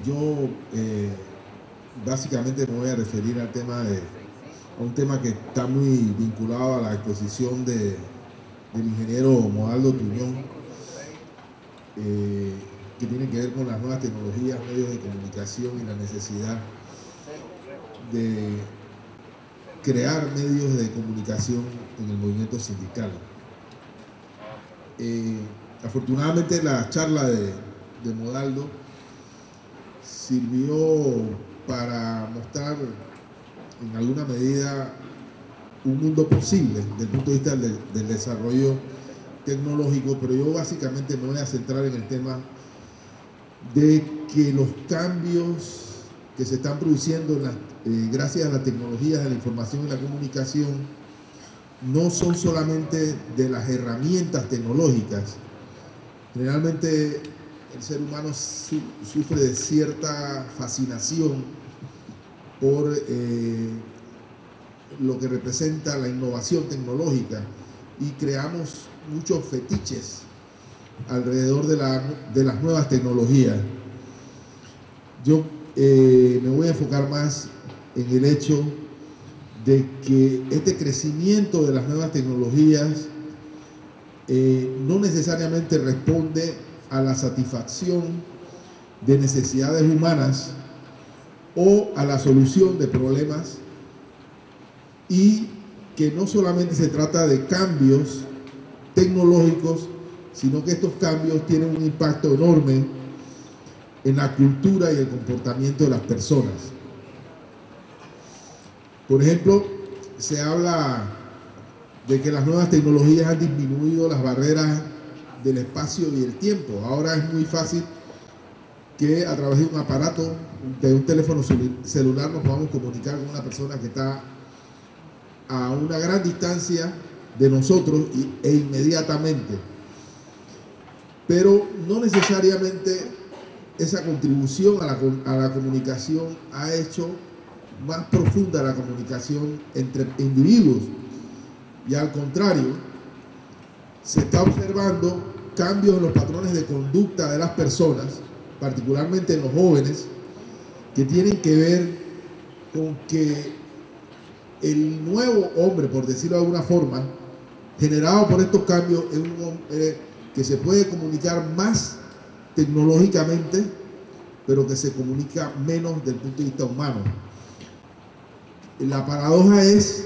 Yo básicamente me voy a referir al tema a un tema que está muy vinculado a la exposición del ingeniero Modaldo Tuñón, que tiene que ver con las nuevas tecnologías, medios de comunicación y la necesidad de crear medios de comunicación en el movimiento sindical. Afortunadamente la charla de Modaldo sirvió para mostrar en alguna medida un mundo posible desde el punto de vista del desarrollo tecnológico, pero yo básicamente me voy a centrar en el tema de que los cambios que se están produciendo gracias a las tecnologías de la información y la comunicación no son solamente de las herramientas tecnológicas. Generalmente el ser humano sufre de cierta fascinación por lo que representa la innovación tecnológica y creamos muchos fetiches alrededor de las nuevas tecnologías. Yo me voy a enfocar más en el hecho de que este crecimiento de las nuevas tecnologías no necesariamente responde a la satisfacción de necesidades humanas o a la solución de problemas, y que no solamente se trata de cambios tecnológicos, sino que estos cambios tienen un impacto enorme en la cultura y el comportamiento de las personas. Por ejemplo, se habla de que las nuevas tecnologías han disminuido las barreras del espacio y el tiempo. Ahora es muy fácil que a través de un aparato, de un teléfono celular, nos podamos comunicar con una persona que está a una gran distancia de nosotros e inmediatamente. Pero no necesariamente esa contribución a la comunicación ha hecho más profunda la comunicación entre individuos, y al contrario, se está observando cambios en los patrones de conducta de las personas, particularmente en los jóvenes, que tienen que ver con que el nuevo hombre, por decirlo de alguna forma, generado por estos cambios, es un hombre que se puede comunicar más tecnológicamente, pero que se comunica menos desde el punto de vista humano. La paradoja es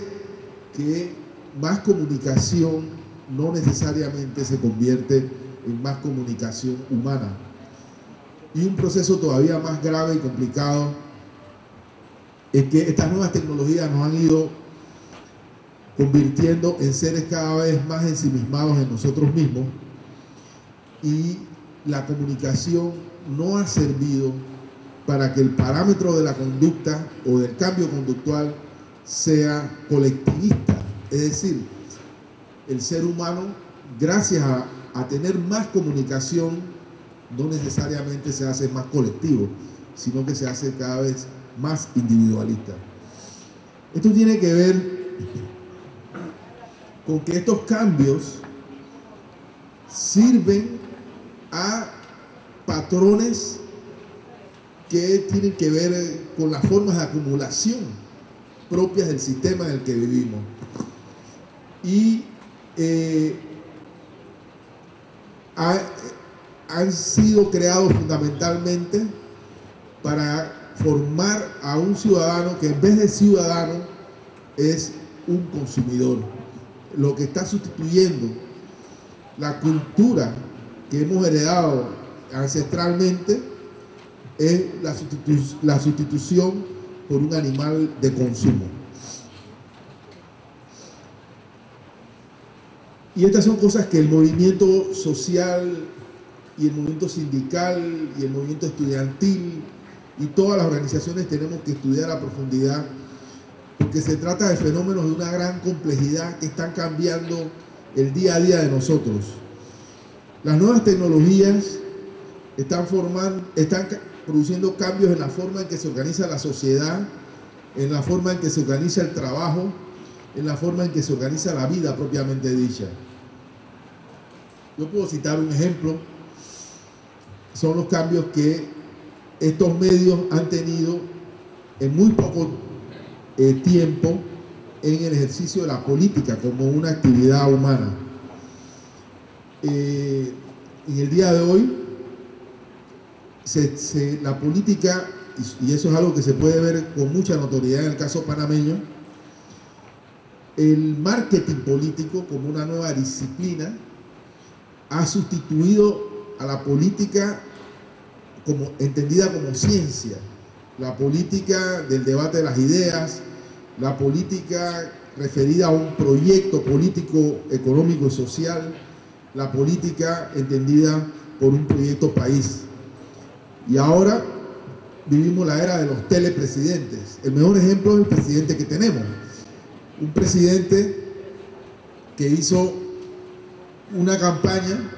que más comunicación no necesariamente se convierte en más comunicación humana. Y un proceso todavía más grave y complicado es que estas nuevas tecnologías nos han ido convirtiendo en seres cada vez más ensimismados en nosotros mismos, y la comunicación no ha servido para que el parámetro de la conducta o del cambio conductual sea colectivista. Es decir, el ser humano, gracias a tener más comunicación, no necesariamente se hace más colectivo, sino que se hace cada vez más individualista. Esto tiene que ver con que estos cambios sirven a patrones que tienen que ver con las formas de acumulación propias del sistema en el que vivimos. Y han sido creados fundamentalmente para formar a un ciudadano que en vez de ciudadano es un consumidor, lo que está sustituyendo la cultura que hemos heredado ancestralmente es la sustitución por un animal de consumo. Y estas son cosas que el movimiento social y el movimiento sindical y el movimiento estudiantil y todas las organizaciones tenemos que estudiar a profundidad, porque se trata de fenómenos de una gran complejidad que están cambiando el día a día de nosotros. Las nuevas tecnologías están produciendo cambios en la forma en que se organiza la sociedad, en la forma en que se organiza el trabajo, en la forma en que se organiza la vida propiamente dicha. Yo puedo citar un ejemplo, son los cambios que estos medios han tenido en muy poco tiempo en el ejercicio de la política como una actividad humana. En el día de hoy, la política, y eso es algo que se puede ver con mucha notoriedad en el caso panameño, el marketing político como una nueva disciplina ha sustituido a la política entendida como ciencia, la política del debate de las ideas, la política referida a un proyecto político, económico y social, la política entendida por un proyecto país. Y ahora vivimos la era de los telepresidentes. El mejor ejemplo es el presidente que tenemos. Un presidente que hizo una campaña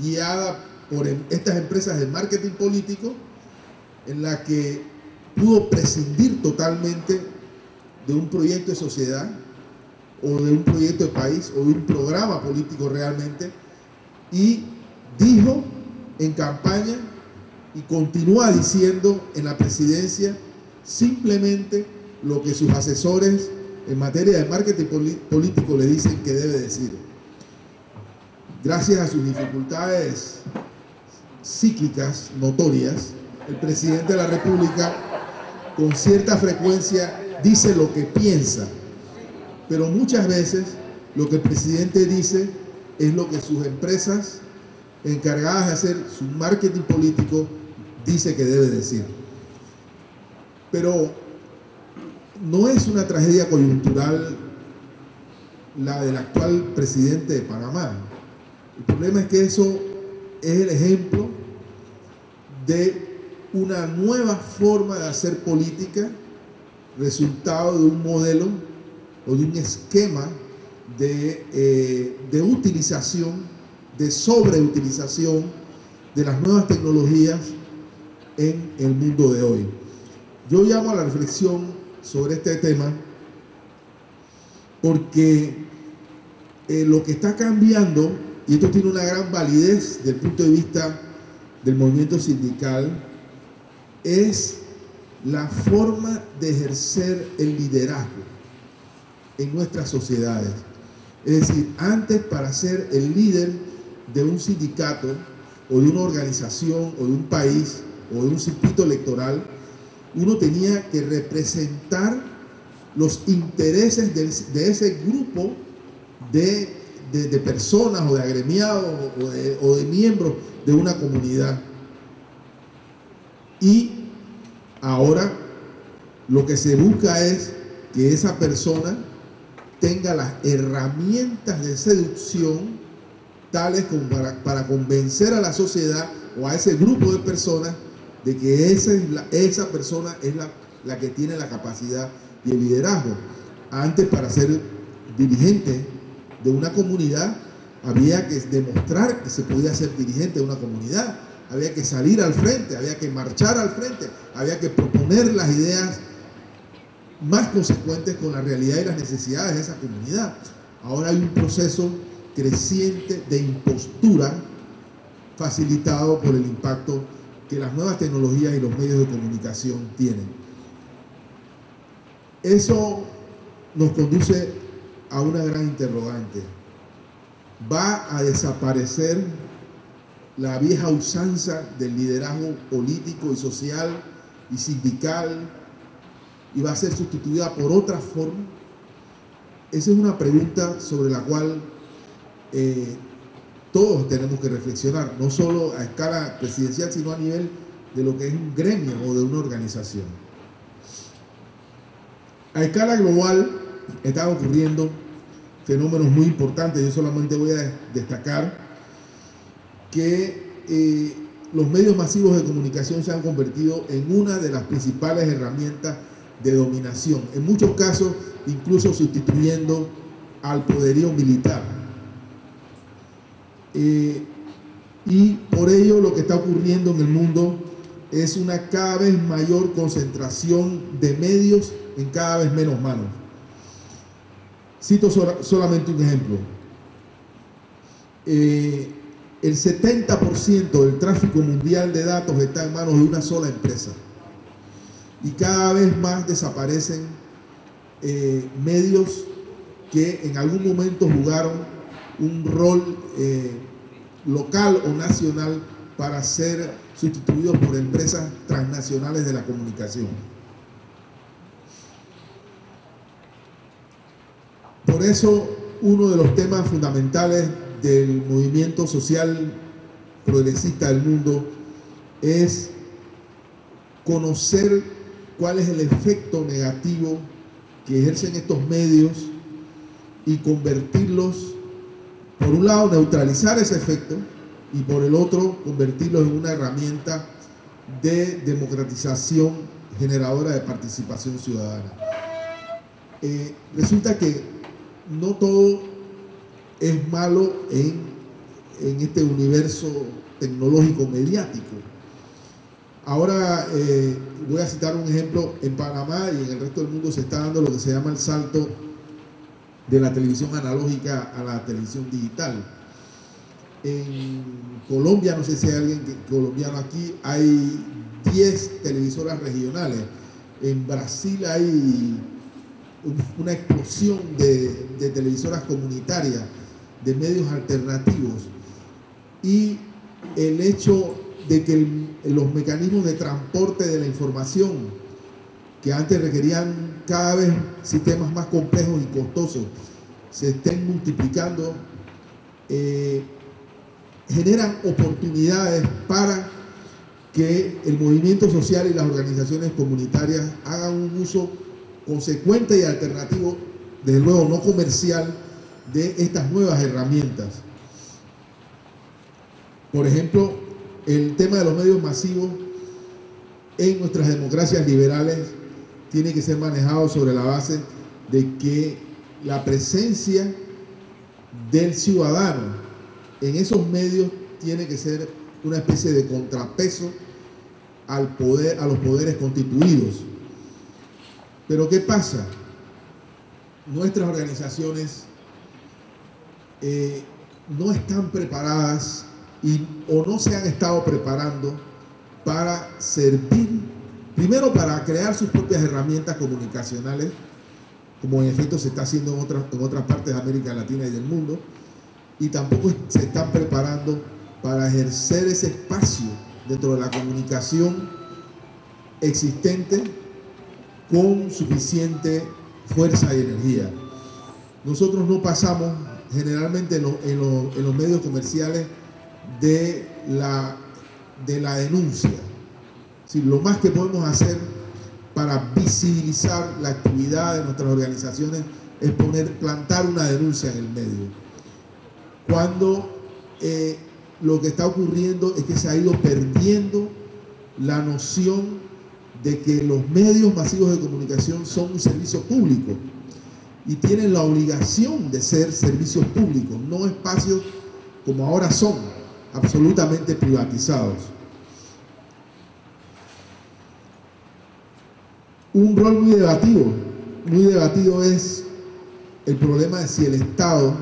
guiada por estas empresas de marketing político en la que pudo prescindir totalmente de un proyecto de sociedad o de un proyecto de país o de un programa político realmente, y dijo en campaña y continúa diciendo en la presidencia simplemente lo que sus asesores en materia de marketing político le dicen que debe decir. Gracias a sus dificultades cíclicas notorias, el presidente de la República con cierta frecuencia dice lo que piensa, pero muchas veces lo que el presidente dice es lo que sus empresas encargadas de hacer su marketing político dice que debe decir. Pero no es una tragedia coyuntural la del actual presidente de Panamá. El problema es que eso es el ejemplo de una nueva forma de hacer política, resultado de un modelo o de un esquema de utilización, de sobreutilización de las nuevas tecnologías en el mundo de hoy. Yo llamo a la reflexión sobre este tema porque lo que está cambiando, y esto tiene una gran validez desde el punto de vista del movimiento sindical, es la forma de ejercer el liderazgo en nuestras sociedades. Es decir, antes, para ser el líder de un sindicato o de una organización o de un país o de un circuito electoral, uno tenía que representar los intereses de ese grupo de personas o de agremiados o de miembros de una comunidad. Y ahora lo que se busca es que esa persona tenga las herramientas de seducción tales como para convencer a la sociedad o a ese grupo de personas de que esa persona es la que tiene la capacidad y el liderazgo. Antes, para ser dirigente de una comunidad, había que demostrar que se podía ser dirigente de una comunidad, había que salir al frente, había que marchar al frente, había que proponer las ideas más consecuentes con la realidad y las necesidades de esa comunidad. Ahora hay un proceso creciente de impostura facilitado por el impacto que las nuevas tecnologías y los medios de comunicación tienen. Eso nos conduce a una gran interrogante. ¿Va a desaparecer la vieja usanza del liderazgo político y social y sindical y va a ser sustituida por otra forma? Esa es una pregunta sobre la cual todos tenemos que reflexionar, no solo a escala presidencial, sino a nivel de lo que es un gremio o de una organización. A escala global están ocurriendo fenómenos muy importantes. Yo solamente voy a destacar que los medios masivos de comunicación se han convertido en una de las principales herramientas de dominación, en muchos casos incluso sustituyendo al poderío militar. Y por ello lo que está ocurriendo en el mundo es una cada vez mayor concentración de medios en cada vez menos manos. Cito solamente un ejemplo. el 70% del tráfico mundial de datos está en manos de una sola empresa. Y cada vez más desaparecen medios que en algún momento jugaron un rol local o nacional para ser sustituidos por empresas transnacionales de la comunicación. Por eso, uno de los temas fundamentales del movimiento social progresista del mundo es conocer cuál es el efecto negativo que ejercen estos medios y convertirlos, por un lado, neutralizar ese efecto y por el otro, convertirlos en una herramienta de democratización generadora de participación ciudadana. Resulta que no todo es malo en este universo tecnológico mediático. Ahora voy a citar un ejemplo. En Panamá y en el resto del mundo se está dando lo que se llama el salto de la televisión analógica a la televisión digital. En Colombia, no sé si hay alguien colombiano aquí, hay 10 televisoras regionales. En Brasil hay una explosión de televisoras comunitarias, de medios alternativos. Y el hecho de que los mecanismos de transporte de la información, que antes requerían cada vez sistemas más complejos y costosos, se estén multiplicando, generan oportunidades para que el movimiento social y las organizaciones comunitarias hagan un uso consecuente y alternativo, desde luego no comercial, de estas nuevas herramientas. Por ejemplo, el tema de los medios masivos en nuestras democracias liberales tiene que ser manejado sobre la base de que la presencia del ciudadano en esos medios tiene que ser una especie de contrapeso al poder, a los poderes constituidos. Pero ¿qué pasa? Nuestras organizaciones no están preparadas o no se han estado preparando para servir, primero para crear sus propias herramientas comunicacionales, como en efecto se está haciendo en otras partes de América Latina y del mundo, y tampoco se están preparando para ejercer ese espacio dentro de la comunicación existente con suficiente fuerza y energía. Nosotros no pasamos generalmente en los medios comerciales de la denuncia. Sí, lo más que podemos hacer para visibilizar la actividad de nuestras organizaciones es plantar una denuncia en el medio. Cuando lo que está ocurriendo es que se ha ido perdiendo la noción de que los medios masivos de comunicación son un servicio público y tienen la obligación de ser servicios públicos, no espacios como ahora son, absolutamente privatizados. Un rol muy debatido es el problema de si el Estado,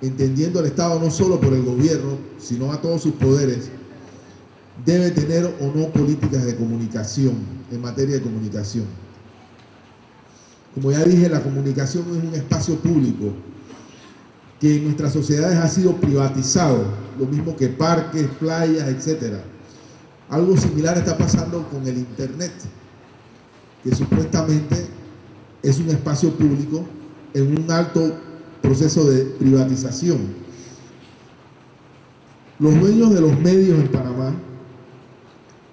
entendiendo el Estado no solo por el gobierno, sino a todos sus poderes, debe tener o no políticas de comunicación, en materia de comunicación. Como ya dije, la comunicación es un espacio público que en nuestras sociedades ha sido privatizado, lo mismo que parques, playas, etc. Algo similar está pasando con el Internet, que supuestamente es un espacio público en un alto proceso de privatización. Los dueños de los medios en Panamá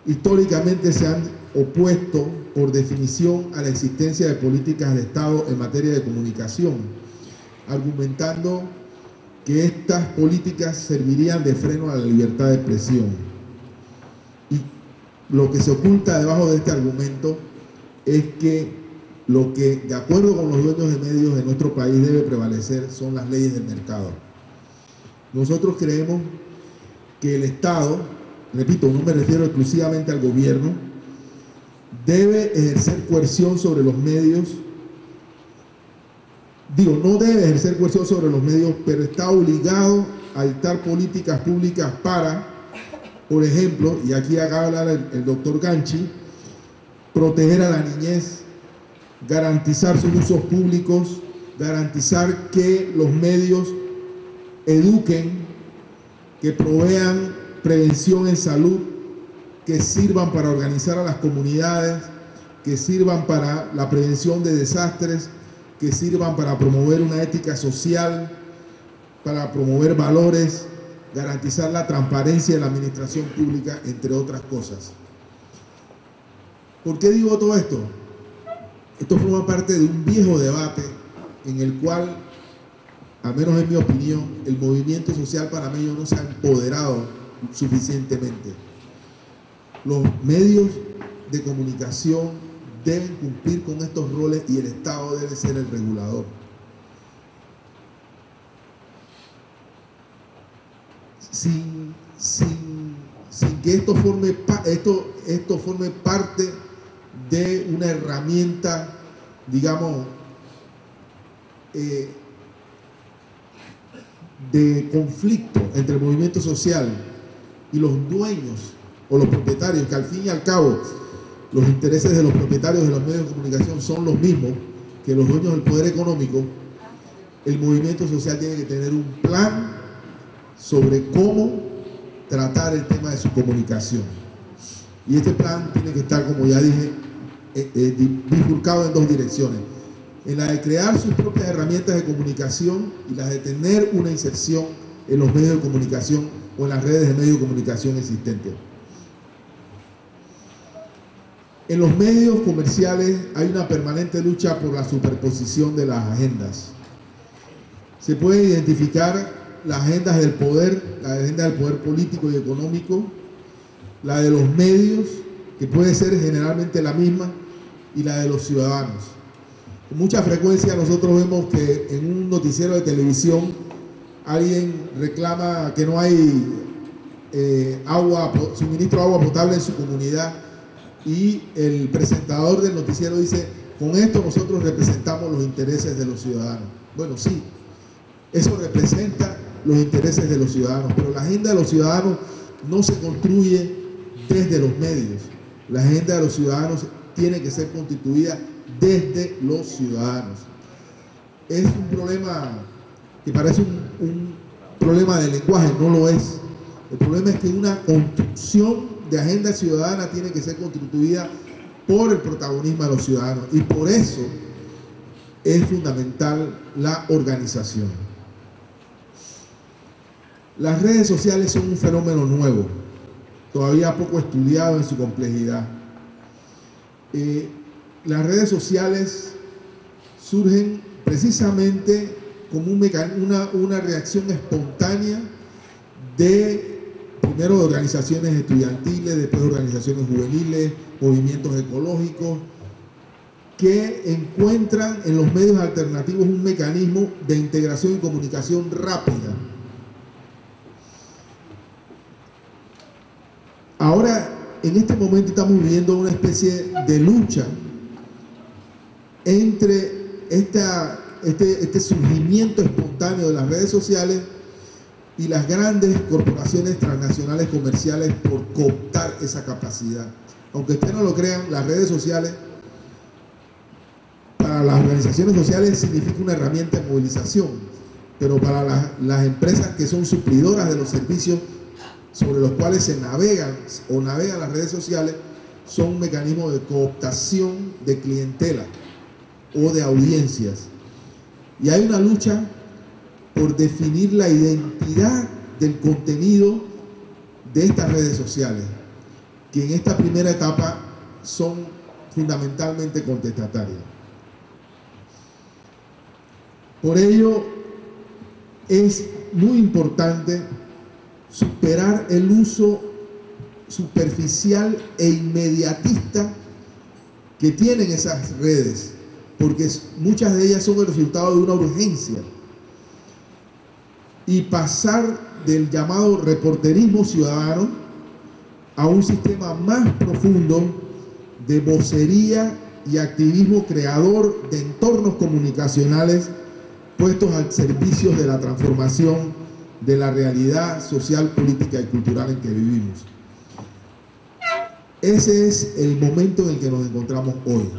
históricamente se han opuesto por definición a la existencia de políticas de Estado en materia de comunicación, argumentando que estas políticas servirían de freno a la libertad de expresión. Y lo que se oculta debajo de este argumento es que lo que, de acuerdo con los dueños de medios de nuestro país, debe prevalecer son las leyes del mercado. Nosotros creemos que el Estado, repito, no me refiero exclusivamente al gobierno, debe ejercer coerción sobre los medios no debe ejercer coerción sobre los medios, pero está obligado a dictar políticas públicas para, por ejemplo, y aquí acaba de hablar el doctor Ganchi, proteger a la niñez, garantizar sus usos públicos, garantizar que los medios eduquen, que provean prevención en salud, que sirvan para organizar a las comunidades, que sirvan para la prevención de desastres, que sirvan para promover una ética social, para promover valores, garantizar la transparencia de la administración pública, entre otras cosas. ¿Por qué digo todo esto? Esto forma parte de un viejo debate en el cual, al menos en mi opinión, el movimiento social panameño no se ha empoderado suficientemente. Los medios de comunicación deben cumplir con estos roles y el Estado debe ser el regulador. Sin que esto forme parte de una herramienta, digamos, de conflicto entre el movimiento social y los dueños o los propietarios, que al fin y al cabo los intereses de los propietarios de los medios de comunicación son los mismos que los dueños del poder económico. El movimiento social tiene que tener un plan sobre cómo tratar el tema de su comunicación. Y este plan tiene que estar, como ya dije, bifurcado en dos direcciones: en la de crear sus propias herramientas de comunicación y la de tener una inserción en los medios de comunicación o en las redes de medios de comunicación existentes. En los medios comerciales hay una permanente lucha por la superposición de las agendas. Se pueden identificar las agendas del poder, la agenda del poder político y económico, la de los medios, que puede ser generalmente la misma, y la de los ciudadanos. Con mucha frecuencia nosotros vemos que en un noticiero de televisión alguien reclama que no hay suministro de agua potable en su comunidad, y el presentador del noticiero dice: con esto nosotros representamos los intereses de los ciudadanos. Bueno, sí, eso representa los intereses de los ciudadanos, pero la agenda de los ciudadanos no se construye desde los medios. La agenda de los ciudadanos tiene que ser constituida desde los ciudadanos. Es un problema que parece un problema de lenguaje, no lo es. El problema es que una construcción de agenda ciudadana tiene que ser constituida por el protagonismo de los ciudadanos, y por eso es fundamental la organización. Las redes sociales son un fenómeno nuevo, todavía poco estudiado en su complejidad. Las redes sociales surgen precisamente como una reacción espontánea primero de organizaciones estudiantiles, después de organizaciones juveniles, movimientos ecológicos, que encuentran en los medios alternativos un mecanismo de integración y comunicación rápida. Ahora, en este momento estamos viviendo una especie de lucha entre este surgimiento espontáneo de las redes sociales y las grandes corporaciones transnacionales comerciales por cooptar esa capacidad. Aunque ustedes no lo crean, las redes sociales para las organizaciones sociales significa una herramienta de movilización, pero para las empresas que son suplidoras de los servicios sobre los cuales se navegan las redes sociales, son un mecanismo de cooptación de clientela o de audiencias. Y hay una lucha por definir la identidad del contenido de estas redes sociales, que en esta primera etapa son fundamentalmente contestatarias. Por ello, es muy importante superar el uso superficial e inmediatista que tienen esas redes, porque muchas de ellas son el resultado de una urgencia, y pasar del llamado reporterismo ciudadano a un sistema más profundo de vocería y activismo creador de entornos comunicacionales puestos al servicio de la transformación de la realidad social, política y cultural en que vivimos. Ese es el momento en el que nos encontramos hoy.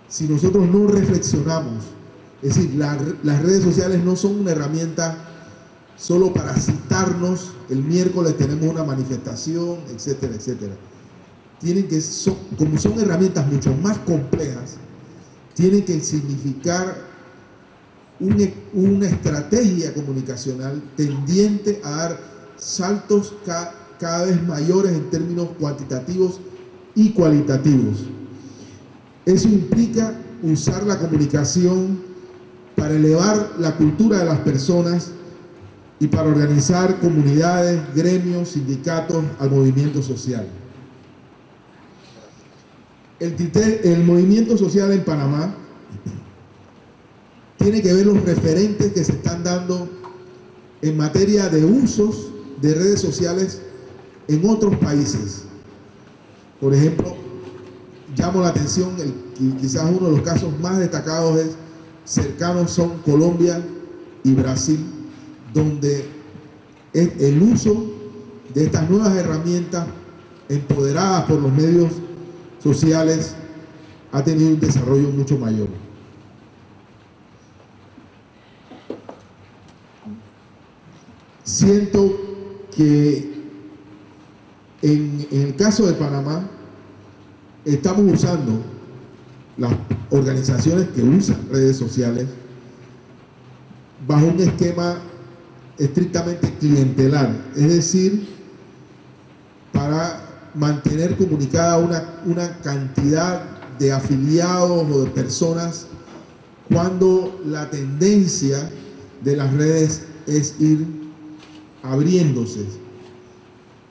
Si nosotros no reflexionamos, es decir, las redes sociales no son una herramienta solo para citarnos, el miércoles tenemos una manifestación, etcétera, etcétera. Como son herramientas mucho más complejas, tienen que significar una estrategia comunicacional tendiente a dar saltos cada vez mayores en términos cuantitativos y cualitativos. Eso implica usar la comunicación para elevar la cultura de las personas y para organizar comunidades, gremios, sindicatos al movimiento social. El movimiento social en Panamá tiene que ver los referentes que se están dando en materia de usos de redes sociales en otros países. Por ejemplo, llamo la atención, quizás uno de los casos más destacados cercanos son Colombia y Brasil, donde el uso de estas nuevas herramientas empoderadas por los medios sociales ha tenido un desarrollo mucho mayor. Siento que en el caso de Panamá estamos usando las organizaciones que usan redes sociales bajo un esquema estrictamente clientelar, es decir, para mantener comunicada una cantidad de afiliados o de personas, cuando la tendencia de las redes es ir abriéndose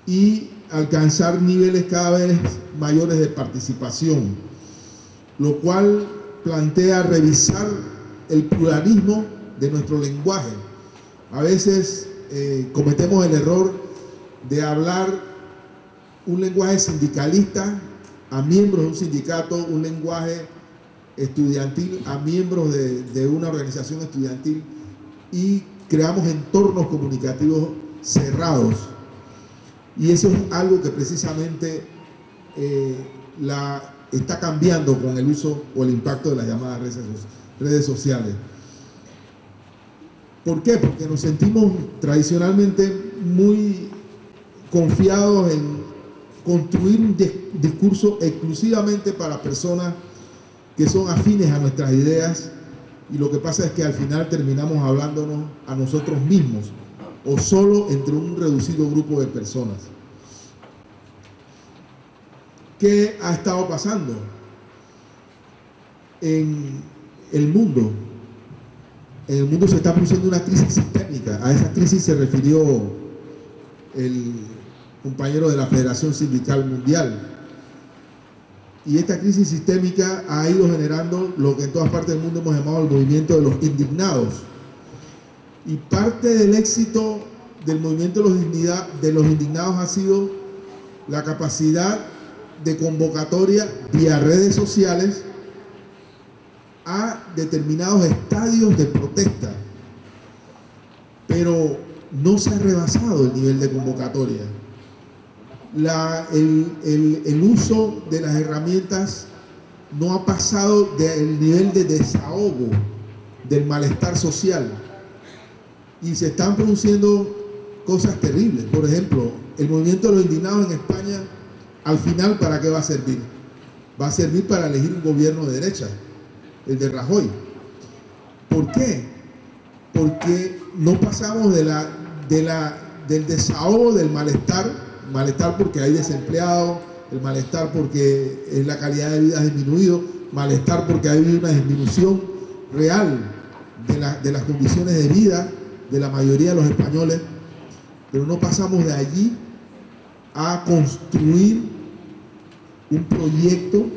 y alcanzar niveles cada vez mayores de participación, lo cual plantea revisar el pluralismo de nuestro lenguaje. A veces cometemos el error de hablar un lenguaje sindicalista a miembros de un sindicato, un lenguaje estudiantil a miembros de una organización estudiantil, y creamos entornos comunicativos cerrados. Y eso es algo que precisamente está cambiando con el uso o el impacto de las llamadas redes sociales. ¿Por qué? Porque nos sentimos tradicionalmente muy confiados en construir un discurso exclusivamente para personas que son afines a nuestras ideas, y lo que pasa es que al final terminamos hablándonos a nosotros mismos o solo entre un reducido grupo de personas. ¿Qué ha estado pasando en el mundo? En el mundo se está produciendo una crisis sistémica. A esa crisis se refirió el compañero de la Federación Sindical Mundial. Y esta crisis sistémica ha ido generando lo que en todas partes del mundo hemos llamado el movimiento de los indignados. Y parte del éxito del movimiento de los indignados ha sido la capacidad de convocatoria vía redes sociales a determinados estadios de protesta. Pero no se ha rebasado el nivel de convocatoria. El uso de las herramientas no ha pasado del nivel de desahogo del malestar social, y se están produciendo cosas terribles. Por ejemplo, el movimiento de los indignados en España, al final, ¿para qué va a servir? Va a servir para elegir un gobierno de derecha, el de Rajoy. ¿Por qué? Porque no pasamos del desahogo del malestar porque hay desempleados, el malestar porque la calidad de vida ha disminuido, malestar porque hay una disminución real de las condiciones de vida de la mayoría de los españoles, pero no pasamos de allí a construir un proyecto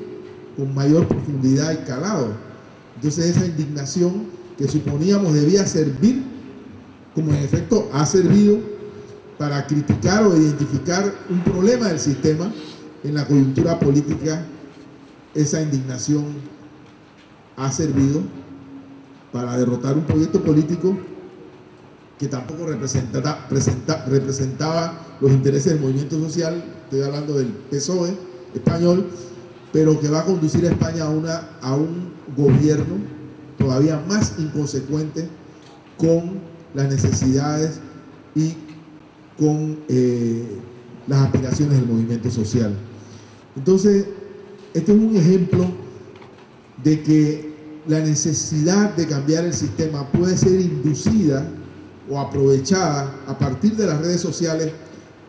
con mayor profundidad y calado. Entonces esa indignación que suponíamos debía servir, como en efecto ha servido, para criticar o identificar un problema del sistema en la coyuntura política, esa indignación ha servido para derrotar un proyecto político que tampoco representaba los intereses del movimiento social. Estoy hablando del PSOE español, pero que va a conducir a España a un gobierno todavía más inconsecuente con las necesidades y con las aspiraciones del movimiento social. Entonces, este es un ejemplo de que la necesidad de cambiar el sistema puede ser inducida o aprovechada a partir de las redes sociales,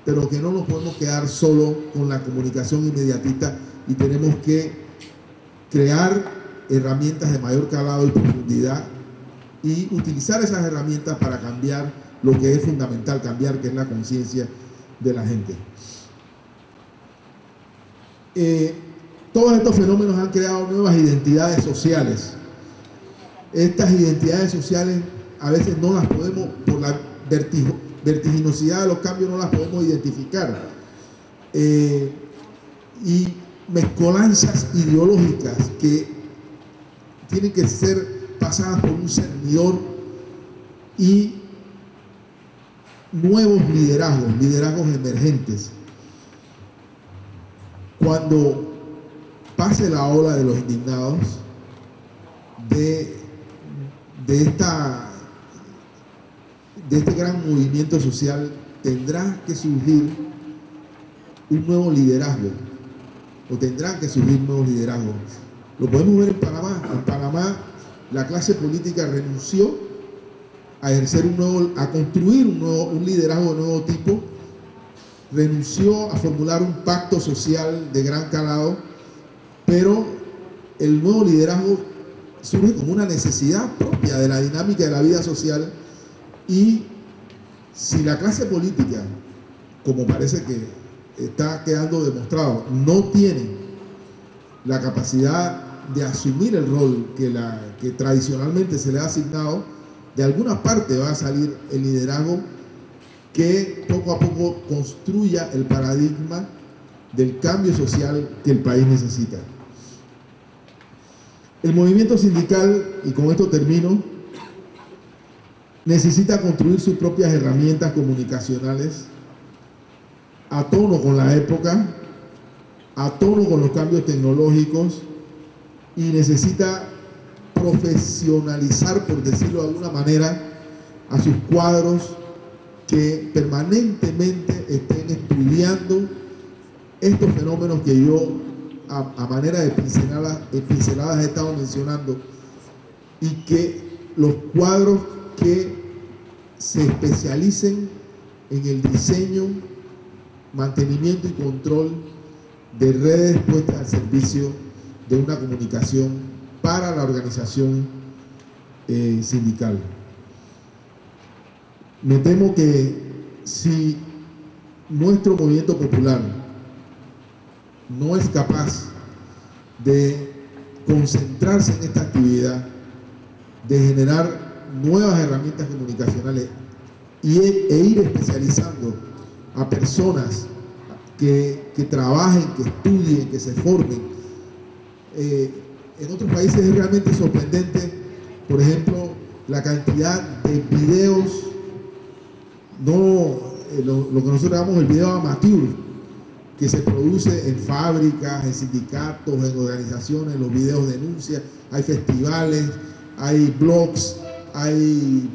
pero que no nos podemos quedar solo con la comunicación inmediatista y tenemos que crear herramientas de mayor calado y profundidad y utilizar esas herramientas para cambiar lo que es fundamental cambiar, que es la conciencia de la gente. Todos estos fenómenos han creado nuevas identidades sociales. Estas identidades sociales a veces no las podemos, por la vertiginosidad de los cambios, no las podemos identificar. Y mezcolanzas ideológicas que tienen que ser pasadas por un cernidor y nuevos liderazgos emergentes. Cuando pase la ola de los indignados, de este gran movimiento social, tendrá que surgir un nuevo liderazgo, o tendrán que surgir nuevos liderazgos. Lo podemos ver en Panamá. En Panamá la clase política renunció a ejercer a construir un liderazgo de nuevo tipo, renunció a formular un pacto social de gran calado, pero el nuevo liderazgo surge como una necesidad propia de la dinámica de la vida social. Y si la clase política, como parece que está quedando demostrado, no tiene la capacidad de asumir el rol que tradicionalmente se le ha asignado, de alguna parte va a salir el liderazgo que poco a poco construya el paradigma del cambio social que el país necesita. El movimiento sindical, y con esto termino, necesita construir sus propias herramientas comunicacionales a tono con la época, a tono con los cambios tecnológicos, y necesita profesionalizar, por decirlo de alguna manera, a sus cuadros que permanentemente estén estudiando estos fenómenos que yo a manera de pinceladas he estado mencionando, y que los cuadros que se especialicen en el diseño, mantenimiento y control de redes puestas al servicio de una comunicación para la organización sindical. Me temo que si nuestro movimiento popular no es capaz de concentrarse en esta actividad, de generar nuevas herramientas comunicacionales e ir especializando a personas que trabajen, que estudien, que se formen. En otros países es realmente sorprendente, por ejemplo, la cantidad de videos, lo que nosotros llamamos el video amateur, que se produce en fábricas, en sindicatos, en organizaciones, los videos denuncias, hay festivales, hay blogs, hay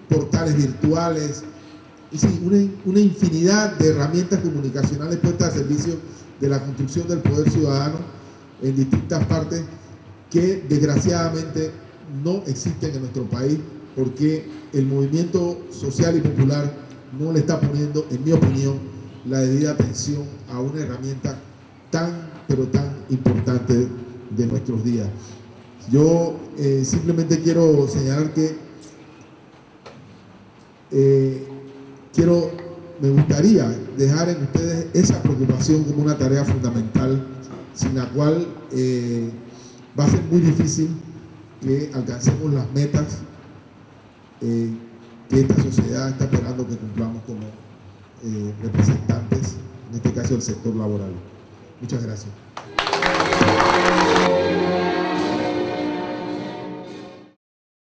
portales virtuales, y sí, una infinidad de herramientas comunicacionales puestas al servicio de la construcción del poder ciudadano en distintas partes, que desgraciadamente no existen en nuestro país, porque el movimiento social y popular no le está poniendo, en mi opinión, la debida atención a una herramienta tan, pero tan importante de nuestros días. Yo simplemente quiero señalar que me gustaría dejar en ustedes esa preocupación como una tarea fundamental, sin la cual va a ser muy difícil que alcancemos las metas que esta sociedad está esperando que cumplamos como representantes, en este caso del sector laboral. Muchas gracias.